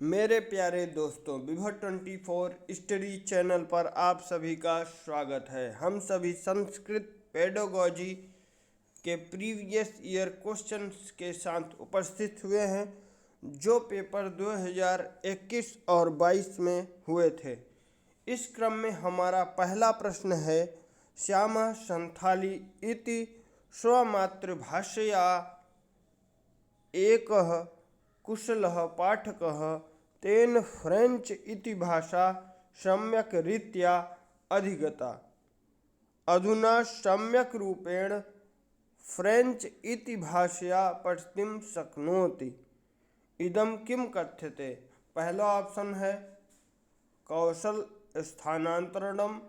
मेरे प्यारे दोस्तों, विभव 24 स्टडी चैनल पर आप सभी का स्वागत है। हम सभी संस्कृत पेडागोजी के प्रीवियस ईयर क्वेश्चंस के साथ उपस्थित हुए हैं जो पेपर 2021 और 22 में हुए थे। इस क्रम में हमारा पहला प्रश्न है, श्यामः संथाली इति स्वमातृभाषया एकः कुशलः पाठकः तेन फ्रेंच इति भाषा सम्यक् रीत्या अधिगता। अधुना सम्यक् रूपेण फ्रेंच इति भाषया पठितुं शक्नोति। इदं किं कथ्यते? पहला ऑप्शन है कौशल स्थानांतरणम,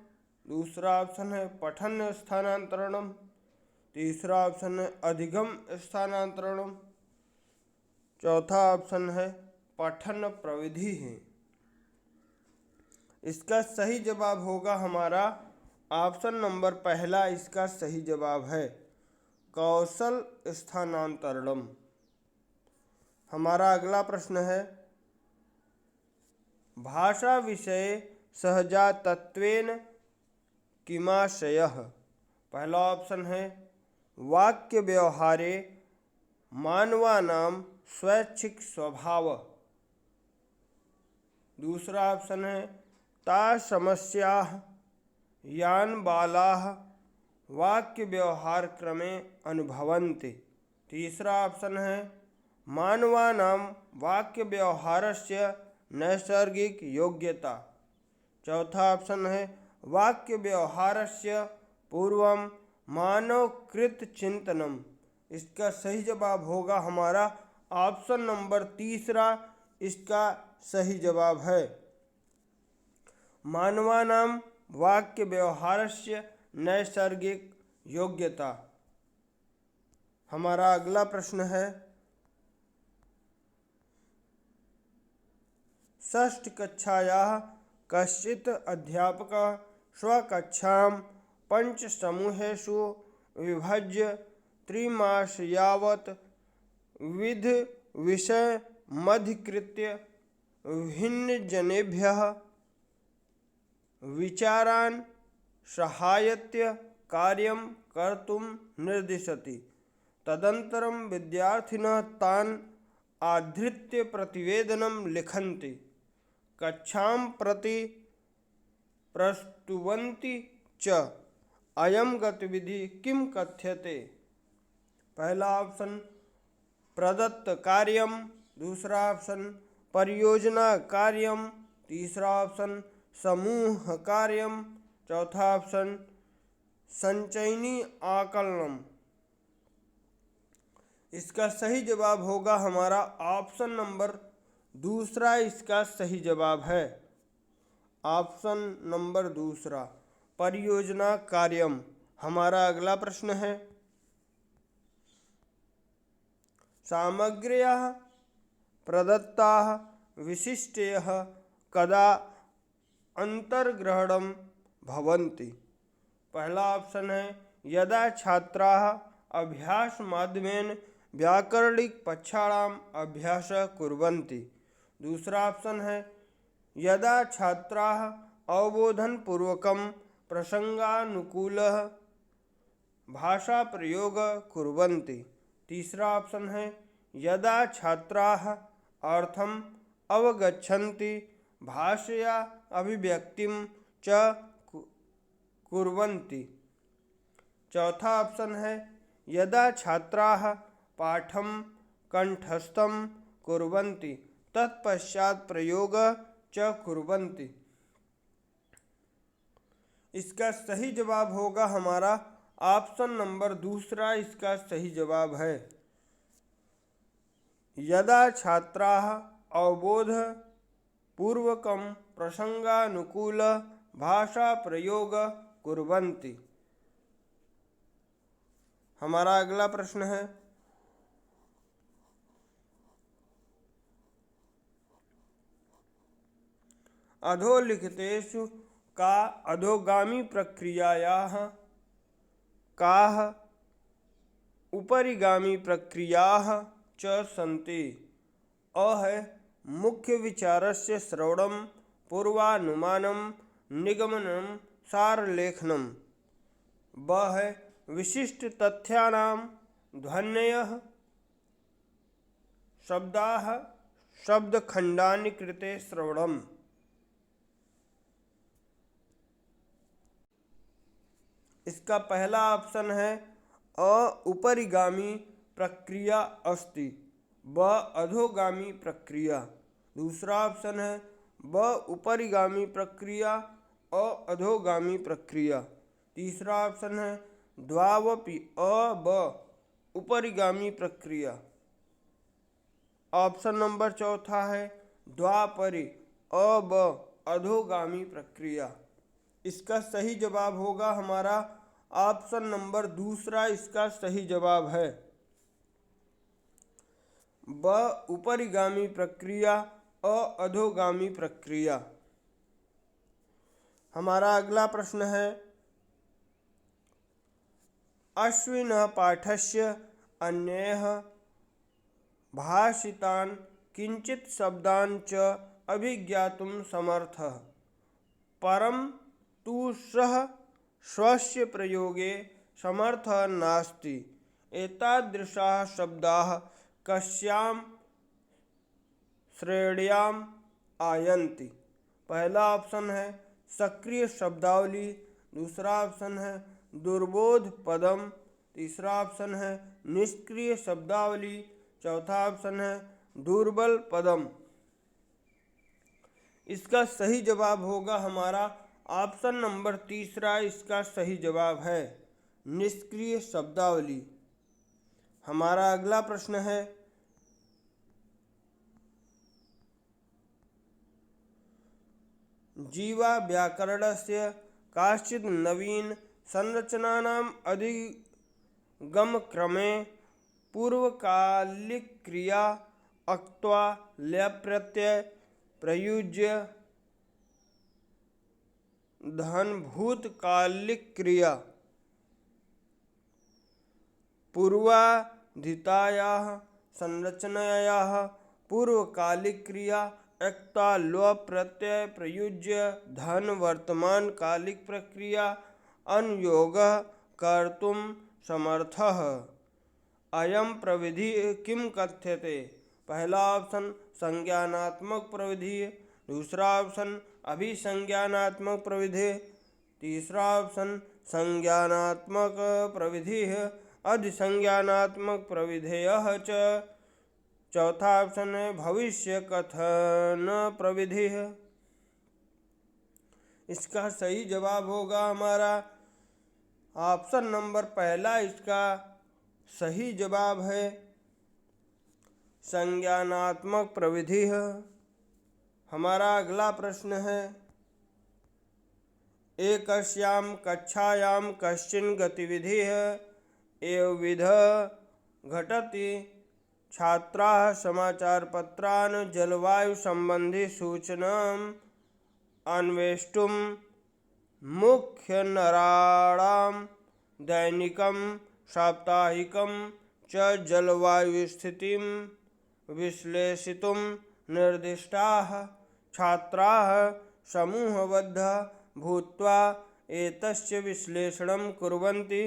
दूसरा ऑप्शन है पठन स्थानांतरणम, तीसरा ऑप्शन है अधिगम स्थानांतरणम, चौथा ऑप्शन है पठन प्रविधि है। इसका सही जवाब होगा हमारा ऑप्शन नंबर पहला। इसका सही जवाब है कौशल स्थानांतरणम। हमारा अगला प्रश्न है, भाषा विषये सहजातत्वेन किमाशयः? पहला ऑप्शन है वाक्य व्यवहारे मानवानां स्वैच्छिक स्वभाव, दूसरा ऑप्शन है ता समस्याः यान बालाः वाक्य व्यवहार क्रमे अनुभवन्ति, तीसरा ऑप्शन है मानवानां वाक्य व्यवहारस्य नैसर्गिक योग्यता, चौथा ऑप्शन है वाक्य व्यवहारस्य पूर्वं मानवकृत चिंतनम। इसका सही जवाब होगा हमारा ऑप्शन नंबर तीसरा। इसका सही जवाब है मानवानां वाक्य व्यवहारस्य नैसर्गिक योग्यता। हमारा अगला प्रश्न है, षष्ठ कक्षायाः कश्चित् अध्यापकः स्वकक्षां 5 समूहेषु विभज्य 3 मास यावत् विविध विषयमधिकृत्य भिन्नजनेभ्यः विचारान् सहायत्य कार्यं कर्तुं निर्दिशति। तदनन्तरं विद्यार्थिनः तान् आधृत्य प्रतिवेदनं लिखन्ति, कक्षां प्रति प्रस्तुवन्ति च। अयं गतिविधि किं कथ्यते? पहला ऑप्शन प्रदत्त कार्यम, दूसरा ऑप्शन परियोजना कार्यम, तीसरा ऑप्शन समूह कार्यम, चौथा ऑप्शन संचयनी आकलनम। इसका सही जवाब होगा हमारा ऑप्शन नंबर दूसरा। इसका सही जवाब है ऑप्शन नंबर दूसरा, परियोजना कार्यम। हमारा अगला प्रश्न है, सामग्र्यः प्रदत्ताः विशिष्टयः कदा अंतर्ग्रहणं भवन्ति? पहला ऑप्शन है यदा छात्राः अभ्यास माध्यमेन व्याकरणिक पक्षाणाम् अभ्यासः कुर्वन्ति, दूसरा ऑप्शन है यदा छात्राः अवबोधनपूर्वकं प्रसंगानुकूलः भाषा प्रयोग कुर्वन्ति, तीसरा ऑप्शन है यदा छात्राः अर्थम अवगच्छन्ति भाषया अभिव्यक्तिं च कुर्वन्ति, चौथा ऑप्शन है यदा छात्राः पाठं कंठस्थं कुर्वन्ति तत्पश्चात् प्रयोगः च कुर्वन्ति। इसका सही जवाब होगा हमारा ऑप्शन नंबर दूसरा। इसका सही जवाब है यदा छात्राः अवबोध पूर्वकं प्रसंगानुकूल भाषा प्रयोग कुर्वन्ति। हमारा अगला प्रश्न है, अधोलिखितेषु का अधोगामी प्रक्रियायाः काः उपरिगामी प्रक्रियाः च सन्ति? अ है मुख्य विचारस्य श्रवणं पूर्वानुमानं निगमनं सारलेखनम। ब है विशिष्ट तथ्यानां ध्वन्यः शब्दाः शब्दखण्डानि कृते श्रवणम्। इसका पहला ऑप्शन है अ उपरिगामी प्रक्रिया अस्ति, ब अधोगामी प्रक्रिया। दूसरा ऑप्शन है ब उपरिगामी प्रक्रिया अ अधोगामी प्रक्रिया। तीसरा ऑप्शन है द्वावपि अ ब उपरिगामी प्रक्रिया। ऑप्शन नंबर चौथा है द्वापरि अ ब अधोगामी प्रक्रिया। इसका सही जवाब होगा हमारा ऑप्शन नंबर दूसरा, इसका सही जवाब है ब उपरिगामी प्रक्रिया अ अधोगामी प्रक्रिया। हमारा अगला प्रश्न है अश्विनः पाठस्य अन्यैः भाषितान् किञ्चित् शब्दान् च अभिज्ञातुं समर्थः, परं तु सः स्वस्य प्रयोगे समर्थः नास्ति। एतादृशाः शब्दाः कस्यां श्रेण्याम् आयन्ति? पहला ऑप्शन है सक्रिय शब्दावली, दूसरा ऑप्शन है दुर्बोध पदम, तीसरा ऑप्शन है निष्क्रिय शब्दावली, चौथा ऑप्शन है दुर्बल पदम। इसका सही जवाब होगा हमारा ऑप्शन नंबर तीसरा, इसका सही जवाब है निष्क्रिय शब्दावली। हमारा अगला प्रश्न है जीवा व्याकरणस्य काश्चित् नवीन संरचनानाम् अधिगमक्रमे पूर्वकालिक्क्रिया अक्त्वा ल्यप्रत्यय प्रयुज्य धनभूतकालिक्क्रिया पूर्वाधितायाः संरचनायाः पूर्वकालिक्क्रिया एक्त्वा ल्व प्रत्यय प्रयुज्य धन वर्तमानकालिक प्रक्रिया अनुयोगः कर्तुं समर्थः। अयं प्रविधि किं कथ्यते? पहला ऑप्शन संज्ञानात्मक प्रविधि, दूसरा ऑप्शन अभिसंज्ञानात्मक प्रविधि, तीसरा ऑप्शन संज्ञानात्मक प्रविधि अधिसंज्ञानात्मक प्रविधेयः च, चौथा ऑप्शन है भविष्य कथन प्रविधि। इसका सही जवाब होगा हमारा ऑप्शन नंबर पहला, इसका सही जवाब है संज्ञानात्मक प्रविधि। हमारा अगला प्रश्न है एकस्यां कक्षायां कश्चिन गतिविधिः एवंविधः घटति। छात्राः समाचारपत्रान् जलवायुसम्बन्धिसूचनाम् अन्वेष्टुं मुख्यनराणां दैनिकं साप्ताहिकं च जलवायुस्थितिं विश्लेषितुं निर्दिष्टाः। छात्राः समूहबद्धाः भूत्वा एतस्य विश्लेषणं कुर्वन्ति,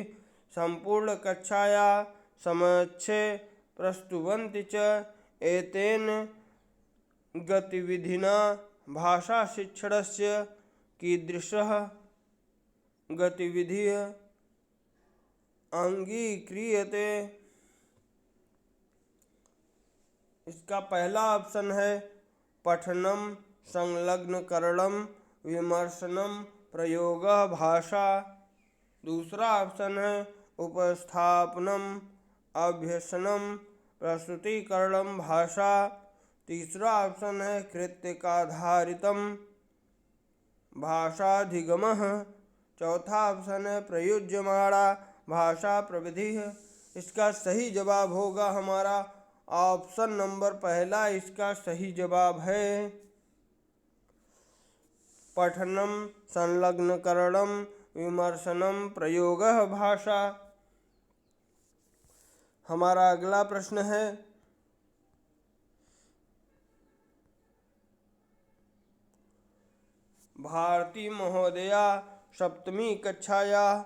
सम्पूर्णकक्षायाः समक्षे प्रस्तुवन्ति च। एतेन गतिविधिना भाषाशिक्षणस्य कीदृशः गतिविधिः अंगीक्रियते? इसका पहला ऑप्शन है पठनम संलग्नकरणम विमर्शनम प्रयोगः भाषा, दूसरा ऑप्शन है उपस्थापनम अभ्यसनम प्रस्तुतिकरणम भाषा, तीसरा ऑप्शन है कृत्यकाधारितम भाषाधिगमः, चौथा ऑप्शन है प्रयुज्यमाणा भाषा प्रविधि। इसका सही जवाब होगा हमारा ऑप्शन नंबर पहला, इसका सही जवाब है पठनम संलग्नकरणम विमर्शनम प्रयोगः भाषा। हमारा अगला प्रश्न है भारती महोदया सप्तमी कक्षायाः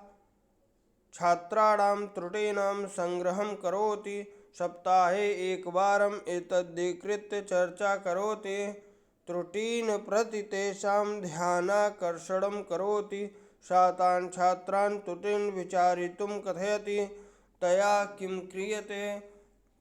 छात्राणां त्रुटीनां संग्रहं करोति। सप्ताहे एकवारम् एतदधिकृत्य चर्चा करोति। त्रुटीन् प्रति तेषां ध्यानाकर्षणं करोति। सा तान् छात्रान् त्रुटीन् विचारयितुं कथयति। तया किं क्रियते?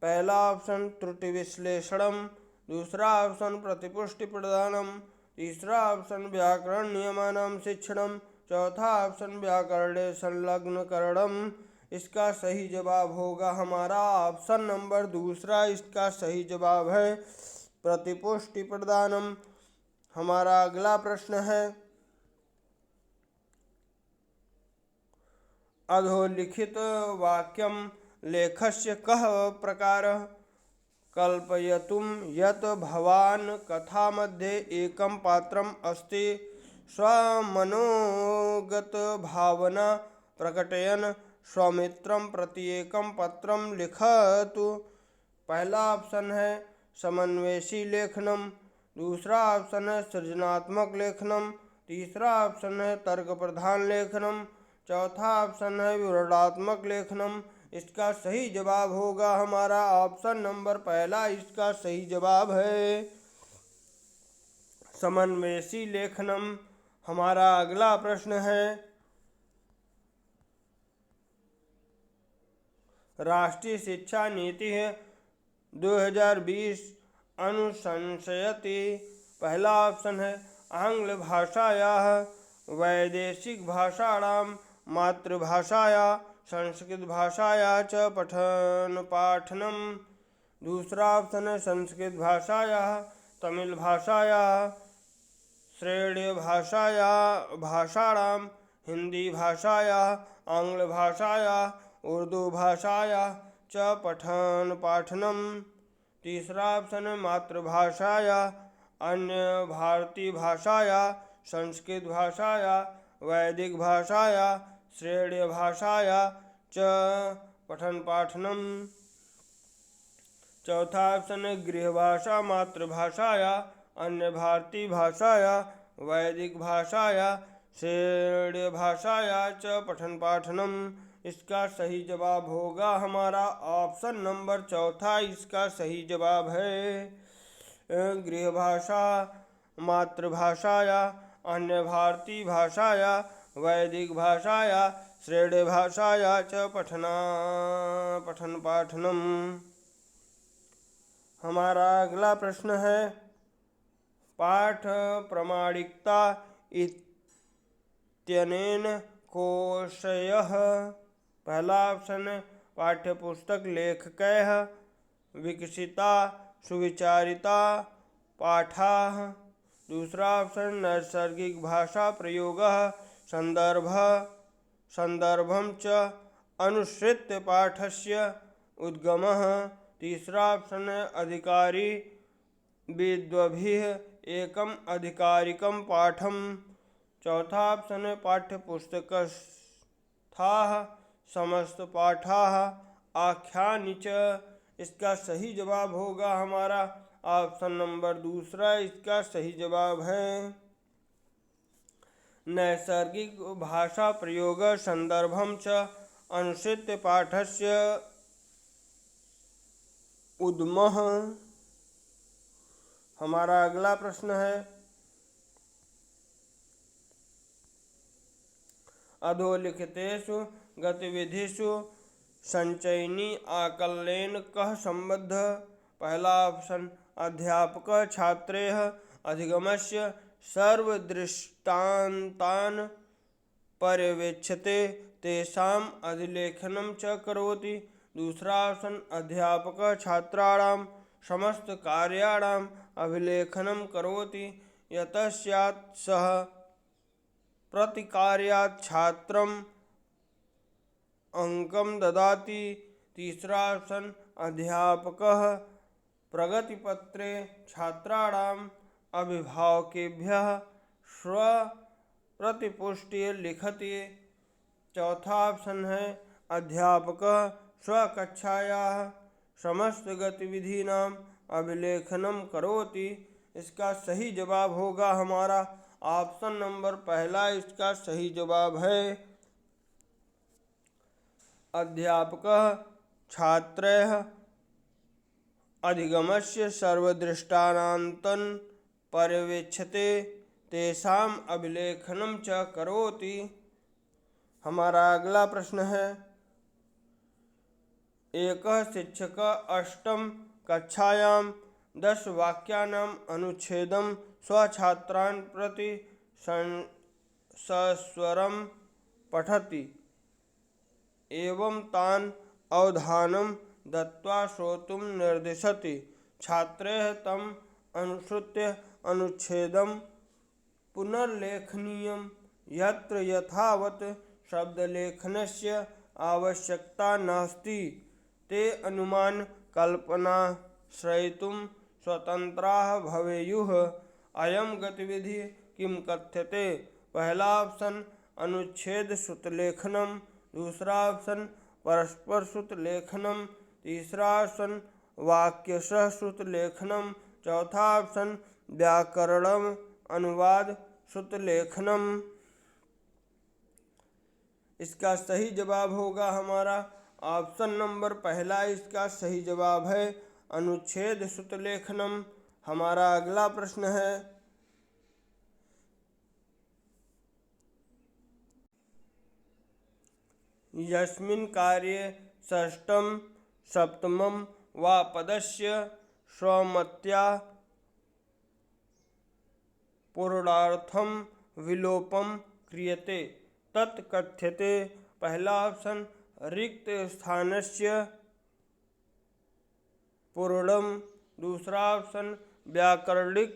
पहला ऑप्शन त्रुटि विश्लेषणम, दूसरा ऑप्शन प्रतिपुष्टि प्रदानम, तीसरा ऑप्शन व्याकरण नियमानां शिक्षणम, चौथा ऑप्शन व्याकरणे संलग्न करणम। इसका सही जवाब होगा हमारा ऑप्शन नंबर दूसरा। इसका सही जवाब है प्रतिपुष्टि प्रदानम। हमारा अगला प्रश्न है, अधोलिखित वाक्यम लेखस्य कः प्रकारः? कल्पयतुं यत् भवान् कथामध्ये एकं पात्रम् अस्ति स्वमनोगतभावना प्रकटयन् स्वमित्रं प्रति एकं पत्रं लिखतु। पहला ऑप्शन है समन्वयशी लेखनम, दूसरा ऑप्शन है सृजनात्मक लेखनम, तीसरा ऑप्शन है तर्क प्रधान लेखनम, चौथा ऑप्शन है विवरणात्मक लेखनम। इसका सही जवाब होगा हमारा ऑप्शन नंबर पहला। इसका सही जवाब है समन्वयशी लेखनम। हमारा अगला प्रश्न है, राष्ट्रीय शिक्षा नीति 2020 अनुशंसयति। पहला ऑप्शन है आंग्ल भाषायाः वैदेशिक भाषाणां मातृभाषाया संस्कृत भाषाया च पठन पाठनम। दूसरा ऑप्शन है संस्कृत भाषाया तमिल भाषाया श्रेष्ठ भाषाया भाषाणां हिंदी भाषाया आंग्ल भाषाया उर्दू भाषाया च पठन पाठनम। तीसरा ऑप्शन है मातृभाषाया अन्य भारतीय भाषाया संस्कृत भाषाया वैदिक भाषाया श्रेष्ठ भाषाया च पठन पाठनम। चौथा ऑप्शन है गृहभाषा मातृभाषाया अन्य भारतीय भाषाया वैदिक भाषाया श्रेष्ठ भाषाया च पठन पाठनम। इसका सही जवाब होगा हमारा ऑप्शन नंबर चौथा। इसका सही जवाब है गृहभाषा मातृभाषाया अन्य भारतीय भाषाया वैदिक भाषाया श्रेष्ठ भाषाया च पठन पाठनम। हमारा अगला प्रश्न है, पाठ प्रामाणिकता इत्यनेन कोशयः। पहला ऑप्शन है पाठ्यपुस्तक लेखकैः विकसिता सुविचारिता पाठाः। दूसरा ऑप्शन नैसर्गिक भाषा प्रयोगः संदर्भं च अनुसृत्य पाठस्य उद्गमः। तीसरा ऑप्शन है अधिकारी विद्वभिः एकम अधिकारिकं पाठम। चौथा ऑप्शन है पाठ्यपुस्तकस्थाः समस्त पाठाः आख्यानि च। इसका सही जवाब होगा हमारा ऑप्शन नंबर दूसरा। इसका सही जवाब है नैसर्गिक भाषा प्रयोग संदर्भं च अनुसृत्य पाठस्य उद्गमः। हमारा अगला प्रश्न है, अधोलिखितेषु गतिविधिषु संचयनी आकलनेन कः सम्बद्धः? पहला ऑप्शन अध्यापकः छात्रैः अधिगमस्य सर्वदृष्टान्तान् पर्यवेक्षते तेषाम् अधिलेखनं च करोति। दूसरा ऑप्शन अध्यापकः छात्राणां समस्त कार्याणाम् अभिलेखनं करोति यतः स्यात् सः प्रतिकार्यात् छात्रम् अंकं ददाति। तीसरा ऑप्शन अध्यापकः प्रगतिपत्रे छात्राणाम् अभिभावकेभ्यः स्वप्रतिपुष्टिः लिखति। चौथा ऑप्शन है अध्यापकः स्वकक्षायाः समस्त गतिविधीनां अभिलेखनं करोति। इसका सही जवाब होगा हमारा ऑप्शन नंबर पहला इसका सही जवाब है। अध्यापकः छात्रैः अधिगमस्य सर्वदृष्टान्तं पर्यवेक्षते तेषाम् अभिलेखनं च करोति। हमारा अगला प्रश्न है, एकः शिक्षकः अष्टम कक्षायां 10 वाक्यानाम् अनुच्छेदं स्वछात्रान् प्रति सस्वरं पठति एवं तान् अवधानं दत्त्वा श्रोतुं निर्दिशति। छात्रैः तम् अनुसृत्य अनुच्छेदं पुनर्लेखनीयं यत्र यथावत् शब्दलेखनस्य आवश्यकता नास्ति। ते अनुमान कल्पनाश्रयितुं स्वतन्त्राः भवेयुः। अयं गतिविधि किं कथ्यते? पहला ऑप्शन अनुच्छेद श्रुतलेखनम, दूसरा ऑप्शन परस्पर श्रुतलेखनम, तीसरा ऑप्शन वाक्यशः श्रुतलेखनम, चौथा ऑप्शन व्याकरणम अनुवाद श्रुतलेखनम। इसका सही जवाब होगा हमारा ऑप्शन नंबर पहला इसका सही जवाब है, अनुच्छेद श्रुतलेखनम। हमारा अगला प्रश्न है, यस्मिन् कार्ये षष्ठम सप्तमं वा पदस्य स्वमत्या पूर्णार्थं विलोपं क्रियते तत् कथ्यते। पहला ऑप्शन रिक्त स्थानस्य पूर्णम, दूसरा ऑप्शन व्याकरणिक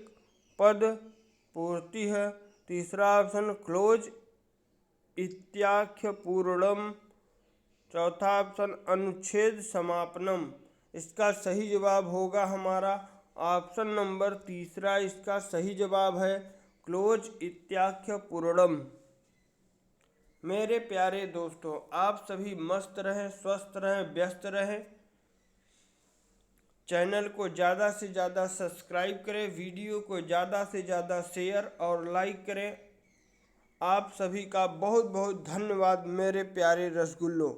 पद पूर्ति है, तीसरा ऑप्शन क्लोज इत्याख्य पूर्णम, चौथा ऑप्शन अनुच्छेद समापनम। इसका सही जवाब होगा हमारा ऑप्शन नंबर तीसरा इसका सही जवाब है, क्लोज इत्याख्य पूर्णम। मेरे प्यारे दोस्तों, आप सभी मस्त रहें, स्वस्थ रहें, व्यस्त रहें। चैनल को ज़्यादा से ज़्यादा सब्सक्राइब करें, वीडियो को ज़्यादा से ज़्यादा शेयर और लाइक करें। आप सभी का बहुत बहुत धन्यवाद मेरे प्यारे रसगुल्लों।